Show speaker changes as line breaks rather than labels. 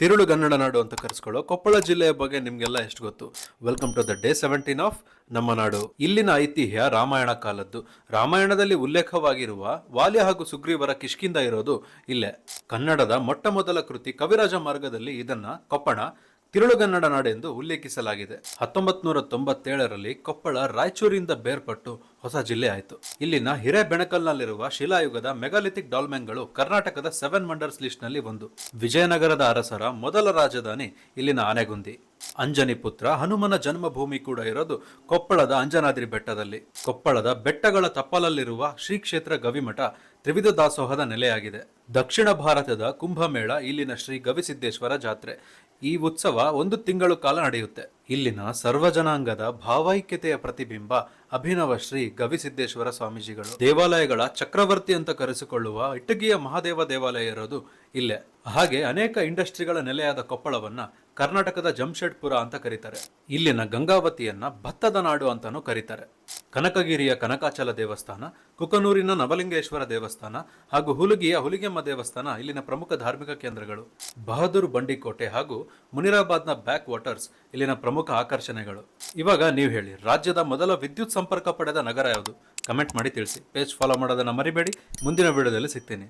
ತಿರುಳುಗನ್ನಡ ನಾಡು ಅಂತ ಕರೆಸ್ಕೊಳ್ಳೋ ಕೊಪ್ಪಳ ಜಿಲ್ಲೆಯ ಬಗ್ಗೆ ನಿಮ್ಗೆಲ್ಲ ಎಷ್ಟು ಗೊತ್ತು. Welcome to the day 17 of ನಮ್ಮ ನಾಡು. ಇಲ್ಲಿನ ಐತಿಹ್ಯ ರಾಮಾಯಣ ಕಾಲದ್ದು. ರಾಮಾಯಣದಲ್ಲಿ ಉಲ್ಲೇಖವಾಗಿರುವ ವಾಲ್ಯ ಹಾಗೂ ಸುಗ್ರೀವರ ಕಿಷ್ಕಿಂದ ಇರೋದು ಇಲ್ಲೇ. ಕನ್ನಡದ ಮೊಟ್ಟ ಮೊದಲ ಕೃತಿ ಕವಿರಾಜ ಮಾರ್ಗದಲ್ಲಿ ಇದನ್ನ ಕೊಪ್ಪಳ ತಿರುಳುಗನ್ನಡ ನಾಡೆಂದು ಉಲ್ಲೇಖಿಸಲಾಗಿದೆ. 1997ರಲ್ಲಿ ಕೊಪ್ಪಳ ರಾಯಚೂರಿಂದ ಬೇರ್ಪಟ್ಟು ಹೊಸ ಜಿಲ್ಲೆ ಆಯಿತು. ಇಲ್ಲಿನ ಹಿರೇಬೆಣಕಲ್ನಲ್ಲಿರುವ ಶಿಲಾಯುಗದ ಮೆಗಾಲಿಥಿಕ್ ಡಾಲ್ಮೆನ್ಗಳು ಕರ್ನಾಟಕದ 7 ವಂಡರ್ಸ್ ಲಿಸ್ಟ್ ನಲ್ಲಿ ಒಂದು. ವಿಜಯನಗರದ ಅರಸರ ಮೊದಲ ರಾಜಧಾನಿ ಇಲ್ಲಿನ ಆನೆಗುಂದಿ. ಅಂಜನಿ ಪುತ್ರ ಹನುಮನ ಜನ್ಮಭೂಮಿ ಕೂಡ ಇರೋದು ಕೊಪ್ಪಳದ ಅಂಜನಾದ್ರಿ ಬೆಟ್ಟದಲ್ಲಿ. ಕೊಪ್ಪಳದ ಬೆಟ್ಟಗಳ ತಪ್ಪಲಲ್ಲಿರುವ ಶ್ರೀ ಕ್ಷೇತ್ರ ಗವಿಮಠ ತ್ರಿವಿಧ ದಾಸೋಹದ ನೆಲೆಯಾಗಿದೆ. ದಕ್ಷಿಣ ಭಾರತದ ಕುಂಭಮೇಳ ಇಲ್ಲಿನ ಶ್ರೀ ಗವಿಸಿದ್ದೇಶ್ವರ ಜಾತ್ರೆ. ಈ ಉತ್ಸವ 1 ತಿಂಗಳು ಕಾಲ ನಡೆಯುತ್ತೆ. ಇಲ್ಲಿನ ಸರ್ವಜನಾಂಗದ ಭಾವೈಕ್ಯತೆಯ ಪ್ರತಿಬಿಂಬ ಅಭಿನವ ಶ್ರೀ ಗವಿಸಿದ್ದೇಶ್ವರ ಸ್ವಾಮೀಜಿಗಳು. ದೇವಾಲಯಗಳ ಚಕ್ರವರ್ತಿ ಅಂತ ಕರೆಸಿಕೊಳ್ಳುವ ಇಟ್ಟಗಿಯ ಮಹಾದೇವ ದೇವಾಲಯ ಇರೋದು ಇಲ್ಲೇ. ಹಾಗೆ ಅನೇಕ ಇಂಡಸ್ಟ್ರಿಗಳ ನೆಲೆಯಾದ ಕೊಪ್ಪಳವನ್ನ ಕರ್ನಾಟಕದ ಜಮ್ಶೆಡ್ಪುರ ಅಂತ ಕರೀತಾರೆ. ಇಲ್ಲಿನ ಗಂಗಾವತಿಯನ್ನ ಭತ್ತದ ನಾಡು ಅಂತಾನೂ ಕರೀತಾರೆ. ಕನಕಗಿರಿಯ ಕನಕಾಚಲ ದೇವಸ್ಥಾನ, ಕುಕನೂರಿನ ನವಲಿಂಗೇಶ್ವರ ದೇವಸ್ಥಾನ ಹಾಗೂ ಹುಲಗಿಯ ಹುಲಿಗೆಮ್ಮ ದೇವಸ್ಥಾನ ಇಲ್ಲಿನ ಪ್ರಮುಖ ಧಾರ್ಮಿಕ ಕೇಂದ್ರಗಳು. ಬಹದ್ದೂರು ಬಂಡಿಕೋಟೆ ಹಾಗೂ ಮುನಿರಾಬಾದ್ನ ಬ್ಯಾಕ್ ವಾಟರ್ಸ್ ಇಲ್ಲಿನ ಪ್ರಮುಖ ಆಕರ್ಷಣೆಗಳು. ಇವಾಗ ನೀವು ಹೇಳಿ, ರಾಜ್ಯದ ಮೊದಲ ವಿದ್ಯುತ್ ಸಂಪರ್ಕ ಪಡೆದ ನಗರ ಯಾವುದು? ಕಮೆಂಟ್ ಮಾಡಿ ತಿಳಿಸಿ. ಪೇಜ್ ಫಾಲೋ ಮಾಡೋದನ್ನ ಮರಿಬೇಡಿ. ಮುಂದಿನ ವಿಡಿಯೋದಲ್ಲಿ ಸಿಗ್ತೀನಿ.